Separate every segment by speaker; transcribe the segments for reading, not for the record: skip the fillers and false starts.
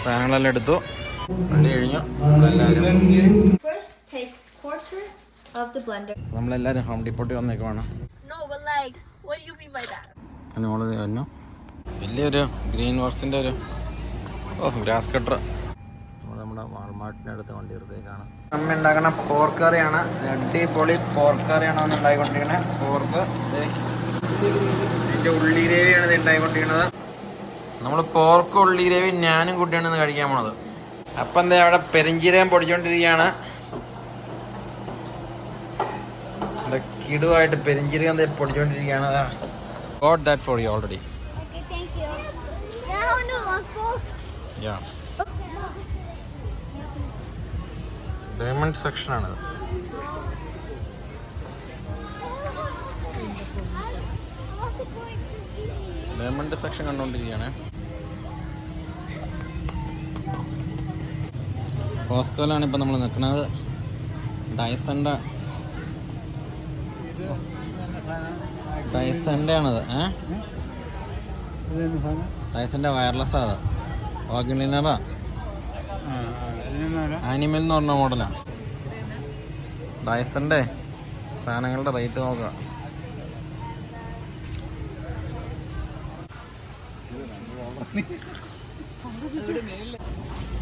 Speaker 1: സാധനങ്ങളെല്ലാം എടുത്തു. വണ്ടി കഴിഞ്ഞു. നമ്മളെല്ലാരും ഹോം ഡിപ്പോട്ടിൽ വന്നേക്കുവാണ്. വന്നു വലിയൊരു ഗ്രീൻ വർക്സിന്റെ ഒരു ഗ്രാസ് കട്ടർ നമ്മുടെ വാൾമാർട്ടിന്റെ അടുത്ത് വണ്ടി എടുത്തേക്കാണ്. അമ്മ ഉണ്ടാക്കണ പോർക്ക് കറിയാണ്. അടിപൊളി പോർക്ക് കറിയാണ് അന്ന് ഉണ്ടായിക്കൊണ്ടിരിക്കുന്നത്. പോർക്ക് ഇതിന്റെ ഉള്ളി ഗ്രേവിയാണ് ഇത് ഉണ്ടായിക്കൊണ്ടിരിക്കുന്നത്. നമ്മൾ പോർക്ക് ഉള്ളി ഗ്രേവി ഞാനും കുട്ടിയാണ് ഇന്ന് കഴിക്കാൻ പോണത്. അപ്പം എന്താ അവിടെ പെരിഞ്ചീരകം പൊടിച്ചോണ്ടിരിക്കുകയാണ്. കിടുവായിട്ട് പെരിഞ്ചീരകം എന്താ പൊടിച്ചോണ്ടിരിക്കുകയാണ്. Got that for you already.
Speaker 2: Okay, thank you. Now no more folks.
Speaker 1: Yeah. Diamond section ആണ്. ഡയമണ്ട് സെക്ഷൻ കണ്ടുകൊണ്ടിരിക്കുകയാണ്. കോസ്കോയിലാണ് ഇപ്പം നമ്മൾ നിൽക്കുന്നത്. ഡൈസൻ്റെ ആണത്. ഡൈസൻ്റെ വയർലെസ് അത് വാക്യൂമിനറാ ആനിമൽ എന്ന് പറഞ്ഞ മോഡലാണ്. ഡൈസൻ്റെ സാധനങ്ങളുടെ റേറ്റ് നോക്കുക.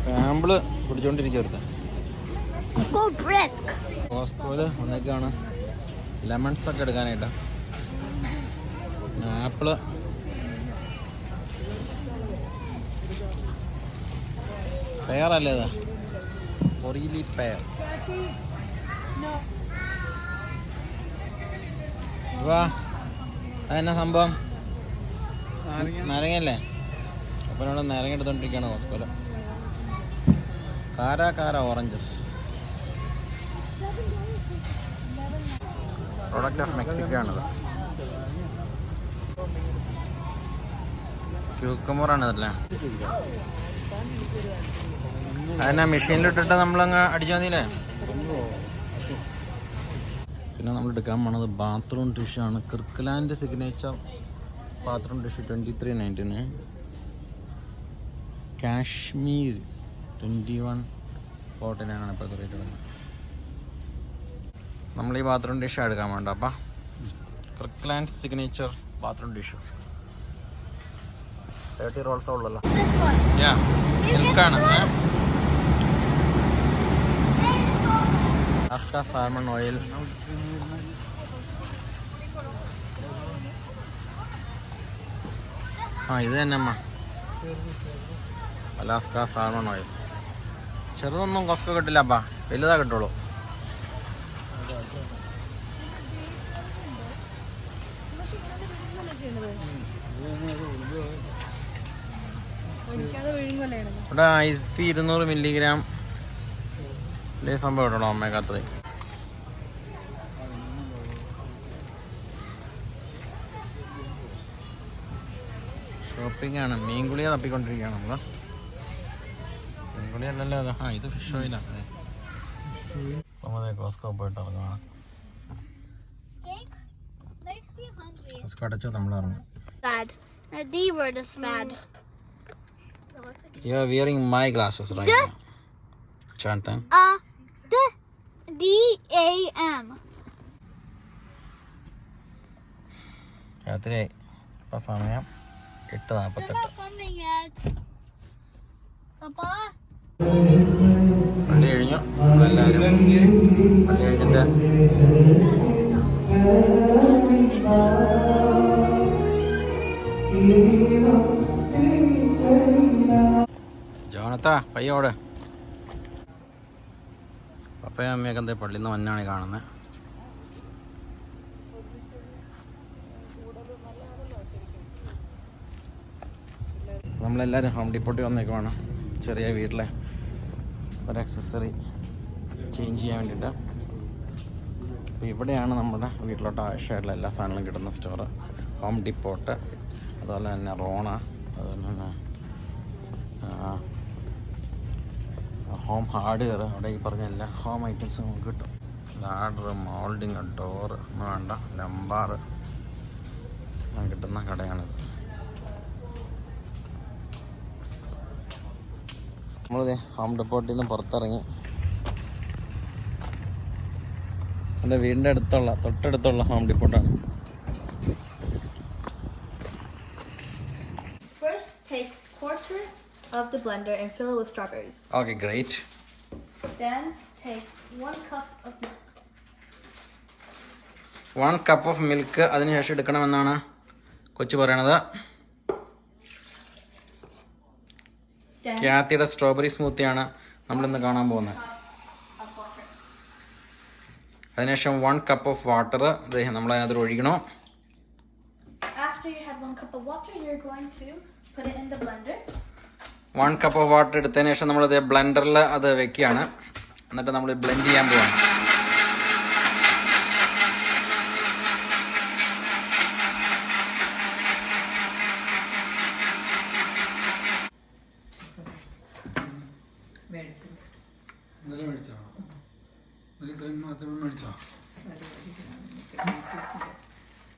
Speaker 1: സാമ്പിള് പിടിച്ചോണ്ടിരിക്കരുത്. കോസ്കോയില് വന്നേക്കാണ് ലെമൺസ് ഒക്കെ എടുക്കാനായിട്ട്. ആപ്പിള് പെയറല്ലേ ഇത്? പൊറിയിലി പെയർ. വാ, അതെന്നാ സംഭവം? നാരങ്ങയല്ലേ? അപ്പം ഇവിടെ നാരങ്ങ എടുത്തോണ്ടിരിക്കുകയാണ് കോസ്കോയില്. കാര ഓറഞ്ചസ്. പ്രൊഡക്റ്റ് ഓഫ് മെക്സിക്കോ ആണിത്. ക്യൂക്കമ്പറാണ് ഇതല്ലേ? അതിനാ മെഷീനിലിട്ടിട്ട് നമ്മളങ്ങ് അടിച്ചു മതിയില്ലേ? പിന്നെ നമ്മൾ എടുക്കാൻ പോണത് ബാത്റൂം ടിഷ്യൂ ആണ്. കിർക്ക്ലാൻഡ് സിഗ്നേച്ചർ ബാത്റൂം ടിഷ്യൂ 23.99. കാശ്മീർ 21.49 ഇപ്പോഴത്തെ റേറ്റ് വരുന്നത്. നമ്മൾ ഈ ബാത്റൂം ടിഷ്യൂ എടുക്കാൻ വേണ്ട. അപ്പം കിർക്ക്ലാൻഡ് സിഗ്നേച്ചർ ബാത്റൂം ടിഷ്യൂ 30 റോൾസേ ഉള്ളല്ലോ. സിൽക്കാണ്. Alaska salmon oil. ഇത് തന്നെ അമ്മ, അലാസ്ക സാൽമൺ ഓയിൽ. ചെറുതൊന്നും കോസ്കോ കിട്ടില്ല അപ്പാ, വലുതാ കിട്ടുള്ളൂ. ഇവിടെ 1200 മില്ലിഗ്രാം സംഭവം ഇടണോ ഒമേഗ 3. ഷോപ്പിംഗ് ആണ്. മീൻകുളിയെ തപ്പിക്കൊണ്ടിരിക്കുകയാണ് നമ്മള്. മീൻകുളി അല്ലല്ലോ അത്. ഇത് ഫിഷ് ഓയിലാണ്. അതെ, കോസ്കോ പോയിട്ട് ഇറങ്ങാണ്. കോസ്കോ അടച്ചു, നമ്മൾ ഇറങ്ങും. You are wearing my glasses right now. Chantan.
Speaker 2: DAM.
Speaker 1: രാത്രി ഇപ്പം സമയം 8:48. വണ്ടി കഴിഞ്ഞു. നമ്മളെല്ലാവരും വണ്ടി കഴിഞ്ഞിട്ട് ജോണത്താ പയ്യോട്. പപ്പയും അമ്മയൊക്കെ എന്താ പള്ളിയിൽ നിന്ന് വന്നാണ് കാണുന്നത്. നമ്മളെല്ലാവരും ഹോം ഡിപ്പോട്ടിൽ വന്നേക്കുവാണ്. ചെറിയ വീട്ടിലെ ഒരു അക്സസറി ചേഞ്ച് ചെയ്യാൻ വേണ്ടിയിട്ട്. അപ്പോൾ ഇവിടെയാണ് നമ്മുടെ വീട്ടിലോട്ട് ആവശ്യമായിട്ടുള്ള എല്ലാ സാധനങ്ങളും കിട്ടുന്ന സ്റ്റോറ്. ഹോം ഡിപ്പോട്ട്, അതുപോലെ തന്നെ റോണ, അതുപോലെ തന്നെ ഹോം ഹാർഡ്വെയർ. അവിടെ ഈ പറഞ്ഞ എല്ലാ ഹോം ഐറ്റംസും നമുക്ക് കിട്ടും. ലാഡർ, മോൾഡിങ്, ഡോറ് ഒന്നും വേണ്ട, ലംബാർ കിട്ടുന്ന കടയാണിത്. നമ്മളിത് ഹോം ഡെപ്പോട്ടിൽ നിന്ന് പുറത്തിറങ്ങി എൻ്റെ വീടിൻ്റെ തൊട്ടടുത്തുള്ള home ഡെപ്പോട്ടാണ്.
Speaker 2: First, take quarter of the blender and fill it with strawberries.
Speaker 1: Okay great.
Speaker 2: Then, take 1 cup of milk.
Speaker 1: 1 cup of milk അതിനുശേഷം എടുക്കണമെന്നാണ് കൊച്ചു പറയണത്.
Speaker 2: Then,
Speaker 1: ക്യാത്തിയുടെ സ്ട്രോബെറി സ്മൂത്തിയാണ് നമ്മളിന്ന് കാണാൻ പോകുന്നത്.
Speaker 2: of water.
Speaker 1: അതിനുശേഷം 1 കപ്പ് ഓഫ് വാട്ടർ നമ്മളതിനകത്ത് ഒഴിക്കണോ.
Speaker 2: After you have 1 cup of water, you're going to put it in the blender.
Speaker 1: 1 cup of water എടുത്തതിന് ശേഷം നമ്മളിത് ബ്ലെൻഡറിൽ അത് വെക്കുകയാണ്. എന്നിട്ട് നമ്മൾ ബ്ലെൻഡ് ചെയ്യാൻ പോവാണ്.
Speaker 3: മേടിച്ചോ?